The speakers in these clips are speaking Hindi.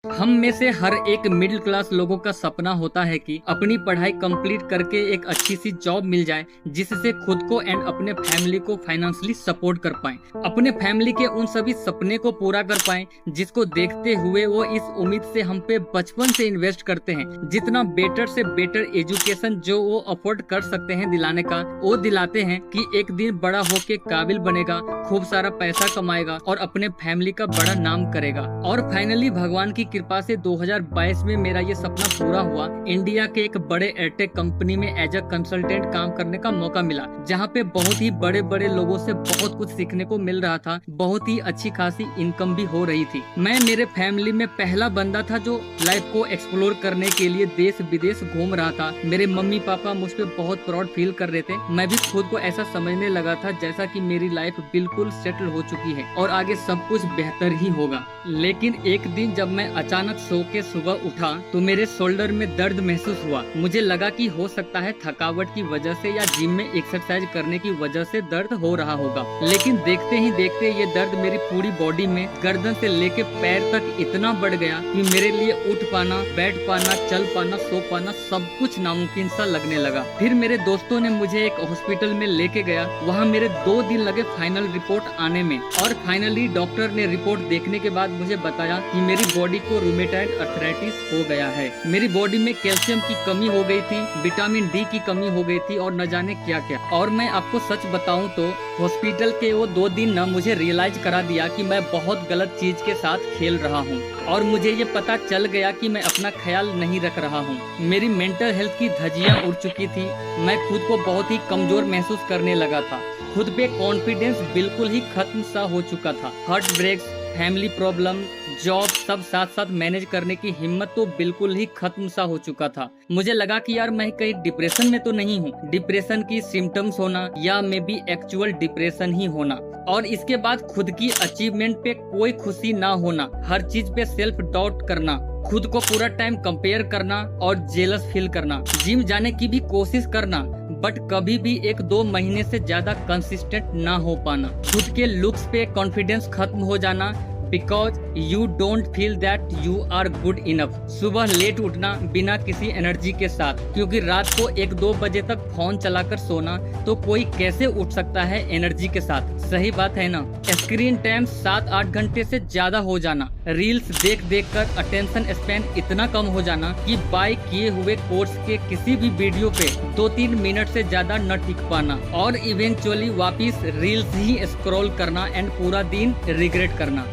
हम में से हर एक मिडिल क्लास लोगों का सपना होता है कि अपनी पढ़ाई कंप्लीट करके एक अच्छी सी जॉब मिल जाए जिससे खुद को एंड अपने फैमिली को फाइनेंशियली सपोर्ट कर पाएं, अपने फैमिली के उन सभी सपने को पूरा कर पाएं जिसको देखते हुए वो इस उम्मीद से हम पे बचपन से इन्वेस्ट करते हैं जितना बेटर से बेटर एजुकेशन जो वो अफोर्ड कर सकते हैं दिलाने का वो दिलाते हैं कि एक दिन बड़ा होके काबिल बनेगा, खूब सारा पैसा कमाएगा और अपने फैमिली का बड़ा नाम करेगा। और फाइनली भगवान की कृपा से 2022 में मेरा ये सपना पूरा हुआ। इंडिया के एक बड़े एयरटेक कंपनी में एज अ कंसल्टेंट काम करने का मौका मिला, जहाँ पे बहुत ही बड़े बड़े लोगों से बहुत कुछ सीखने को मिल रहा था, बहुत ही अच्छी खासी इनकम भी हो रही थी। मैं मेरे फैमिली में पहला बंदा था जो लाइफ को एक्सप्लोर करने के लिए देश विदेश घूम रहा था। मेरे मम्मी पापा मुझ पे बहुत प्राउड फील कर रहे थे। मैं भी खुद को ऐसा समझने लगा था जैसा कि मेरी लाइफ बिल्कुल सेटल हो चुकी है और आगे सब कुछ बेहतर ही होगा। लेकिन एक दिन जब मैं अचानक सो के सुबह उठा तो मेरे शोल्डर में दर्द महसूस हुआ। मुझे लगा कि हो सकता है थकावट की वजह से या जिम में एक्सरसाइज करने की वजह से दर्द हो रहा होगा, लेकिन देखते ही देखते ये दर्द मेरी पूरी बॉडी में गर्दन से लेके पैर तक इतना बढ़ गया कि मेरे लिए उठ पाना, बैठ पाना, चल पाना, सो पाना सब कुछ नामुमकिन सा लगने लगा। फिर मेरे दोस्तों ने मुझे एक हॉस्पिटल में लेके गया। वहाँ मेरे 2 दिन लगे फाइनल रिपोर्ट आने में और फाइनली डॉक्टर ने रिपोर्ट देखने के बाद मुझे बताया कि मेरी बॉडी को रूमेटॉइड अर्थराइटिस हो गया है। मेरी बॉडी में कैल्शियम की कमी हो गई थी, विटामिन डी की कमी हो गई थी और न जाने क्या क्या। और मैं आपको सच बताऊं तो हॉस्पिटल के वो 2 दिन न मुझे रियलाइज करा दिया कि मैं बहुत गलत चीज के साथ खेल रहा हूँ और मुझे ये पता चल गया कि मैं अपना ख्याल नहीं रख रहा हूँ। मेरी मेंटल हेल्थ की धज्जियां उड़ चुकी थी। मैं खुद को बहुत ही कमजोर महसूस करने लगा था। खुद पे कॉन्फिडेंस बिल्कुल ही खत्म सा हो चुका था। Heart breaks, family problem, job सब साथ साथ मैनेज करने की हिम्मत तो बिल्कुल ही खत्म सा हो चुका था। मुझे लगा कि यार मैं कहीं डिप्रेशन में तो नहीं हूँ, डिप्रेशन की सिम्टम्स होना या मे बी एक्चुअल डिप्रेशन ही होना। और इसके बाद खुद की अचीवमेंट पे कोई खुशी ना होना, हर चीज पे सेल्फ डाउट करना, खुद को पूरा टाइम कंपेयर करना और जेलस फील करना, जिम जाने की भी कोशिश करना बट कभी भी 1-2 महीने से ज्यादा कंसिस्टेंट ना हो पाना, खुद के लुक्स पे कॉन्फिडेंस खत्म हो जाना because you don't feel that you are good enough. सुबह लेट उठना बिना किसी एनर्जी के साथ, क्योंकि रात को 1-2 बजे तक फोन चलाकर सोना, तो कोई कैसे उठ सकता है एनर्जी के साथ। सही बात है ना। स्क्रीन टाइम 7-8 घंटे से ज्यादा हो जाना, रील्स देख देख कर अटेंशन स्पैन इतना कम हो जाना कि बाय किए हुए कोर्स के किसी भी वीडियो पे 2-3 मिनट से ज्यादा न टिक पाना और इवेंचुअली वापिस रील्स ही स्क्रॉल करना एंड पूरा दिन रिग्रेट करना।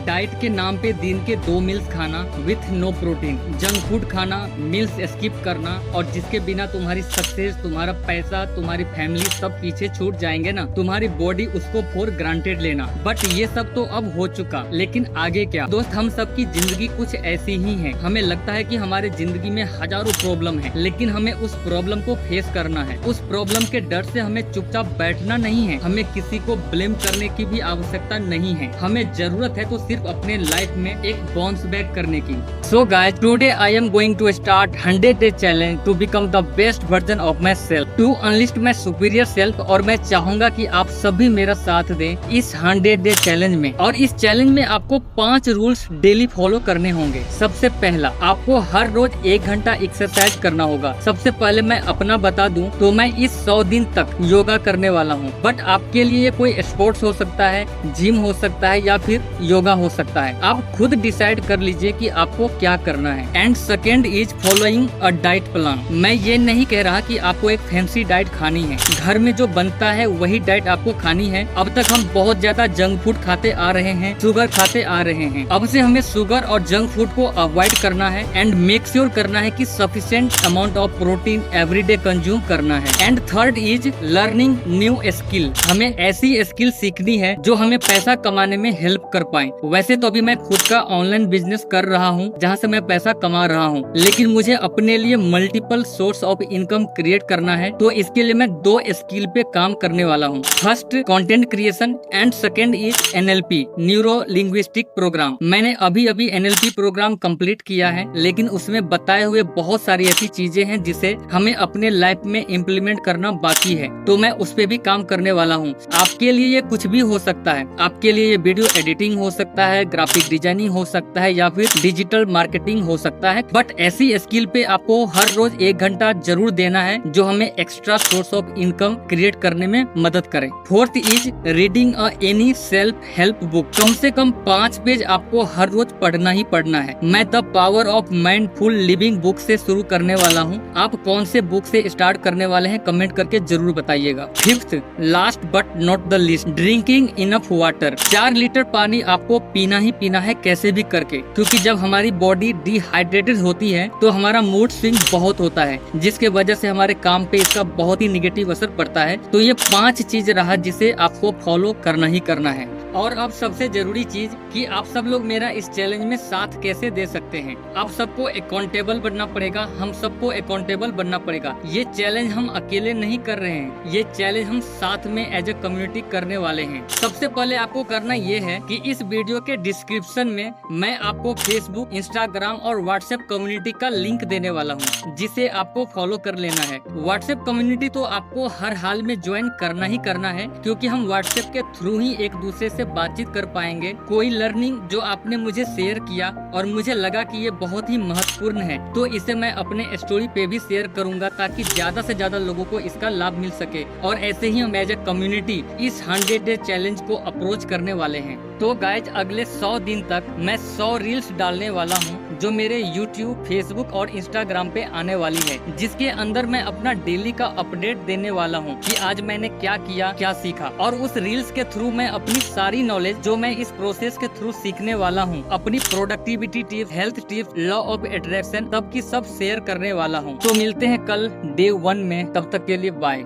डाइट के नाम पे दिन के 2 मील्स खाना with no protein, junk food खाना, मील्स स्किप करना और जिसके बिना तुम्हारी सक्सेस, तुम्हारा पैसा, तुम्हारी फैमिली सब पीछे छूट जाएंगे ना, तुम्हारी बॉडी उसको फॉर ग्रांटेड लेना। बट ये सब तो अब हो चुका, लेकिन आगे क्या दोस्त। हम सब की जिंदगी कुछ ऐसी ही है। हमें लगता है कि हमारे जिंदगी में हजारों प्रॉब्लम है, लेकिन हमें उस प्रॉब्लम को फेस करना है। उस प्रॉब्लम के डर से हमें चुपचाप बैठना नहीं है, हमें किसी को ब्लेम करने की भी आवश्यकता नहीं है। हमें जरूरत है तो सिर्फ अपने लाइफ में एक बाउंस बैक करने की। So guys, today I am going to start 100 day challenge to become the best version of my self, to unleash my superior self. और मैं चाहूंगा कि आप सभी मेरा साथ दें इस 100 डे चैलेंज में। और इस चैलेंज में आपको 5 रूल्स डेली फॉलो करने होंगे। सबसे पहला, आपको हर रोज 1 घंटा एक्सरसाइज करना होगा। सबसे पहले मैं अपना बता दूं तो मैं इस 100 दिन तक योगा करने वाला हूं, बट आपके लिए कोई स्पोर्ट्स हो सकता है, जिम हो सकता है या फिर योगा हो सकता है। आप खुद डिसाइड कर लीजिए कि आपको क्या करना है। And second is following a diet plan. मैं ये नहीं कह रहा कि आपको एक फैंसी डाइट खानी है, घर में जो बनता है वही डाइट आपको खानी है। अब तक हम बहुत ज्यादा जंक फूड खाते आ रहे हैं, शुगर खाते आ रहे हैं। अब से हमें शुगर और जंक फूड को अवॉइड करना है एंड मेक श्योर करना है कि sufficient amount of protein everyday consume करना है। And third is learning new skill. हमें ऐसी स्किल सीखनी है जो हमें पैसा कमाने में हेल्प कर पाए। वैसे तो अभी मैं खुद का ऑनलाइन बिजनेस कर रहा हूँ जहाँ से मैं पैसा कमा रहा हूँ, लेकिन मुझे अपने लिए multiple source of income create करना है। तो इसके लिए मैं 2 स्किल पे काम करने वाला हूँ। First content creation and second is NLP, neuro linguistic program. मैंने अभी NLP प्रोग्राम कंप्लीट किया है, लेकिन उसमें बताए हुए बहुत सारी ऐसी चीजें हैं जिसे हमें अपने लाइफ में इम्प्लीमेंट करना बाकी है। तो मैं उस पे भी काम करने वाला हूँ। आपके लिए ये कुछ भी हो सकता है। आपके लिए ये वीडियो एडिटिंग हो सकता है, ग्राफिक डिजाइनिंग हो सकता है या फिर डिजिटल मार्केटिंग हो सकता है, बट ऐसी स्किल पे आपको हर रोज 1 घंटा जरूर देना है जो हमें extra source of income create करने में मदद करे। Fourth is reading any self help book. कम से कम 5 पेज आपको हर रोज पढ़ना ही पढ़ना है। मैं the power of mindful living book से शुरू करने वाला हूँ। आप कौन से बुक से स्टार्ट करने वाले हैं कमेंट करके जरूर बताइएगा। Fifth, last but not the least, drinking enough water. 4 litre पानी आपको पीना ही पीना है कैसे भी करके, क्योंकि जब हमारी बॉडी डिहाइड्रेटेड होती है तो हमारा मूड स्विंग बहुत होता है, जिसके वजह से हमारे काम पे इसका बहुत ही निगेटिव असर पड़ता है। तो ये 5 चीज रहा जिसे आपको फॉलो करना ही करना है। और अब सबसे जरूरी चीज कि आप सब लोग मेरा इस चैलेंज में साथ कैसे दे सकते हैं। आप सबको अकाउंटेबल बनना पड़ेगा, हम सबको अकाउंटेबल बनना पड़ेगा। ये चैलेंज हम अकेले नहीं कर रहे हैं, ये चैलेंज हम साथ में एज ए कम्युनिटी करने वाले हैं। सबसे पहले आपको करना ये है कि इस वीडियो के डिस्क्रिप्शन में मैं आपको फेसबुक, इंस्टाग्राम और व्हाट्सएप कम्युनिटी का लिंक देने वाला हूँ, जिसे आपको फॉलो कर लेना है। व्हाट्सएप कम्युनिटी तो आपको हर हाल में ज्वाइन करना ही करना है, क्योंकि हम व्हाट्सएप के थ्रू ही एक दूसरे से बातचीत कर पाएंगे। कोई लर्निंग जो आपने मुझे शेयर किया और मुझे लगा कि ये बहुत ही महत्वपूर्ण है, तो इसे मैं अपने स्टोरी पे भी शेयर करूंगा, ताकि ज्यादा से ज्यादा लोगों को इसका लाभ मिल सके। और ऐसे ही हम एज ए कम्युनिटी इस 100 डे चैलेंज को अप्रोच करने वाले हैं। तो गाइज, अगले 100 दिन तक मैं 100 रील्स डालने वाला हूँ जो मेरे YouTube, फेसबुक और इंस्टाग्राम पे आने वाली है, जिसके अंदर मैं अपना डेली का अपडेट देने वाला हूँ कि आज मैंने क्या किया, क्या सीखा। और उस रील्स के थ्रू मैं अपनी सारी नॉलेज जो मैं इस प्रोसेस के थ्रू सीखने वाला हूँ, अपनी productivity tips, health tips, law of attraction, सब की सब शेयर करने वाला हूँ। तो मिलते हैं कल डे 1 में, तब तक के लिए बाय।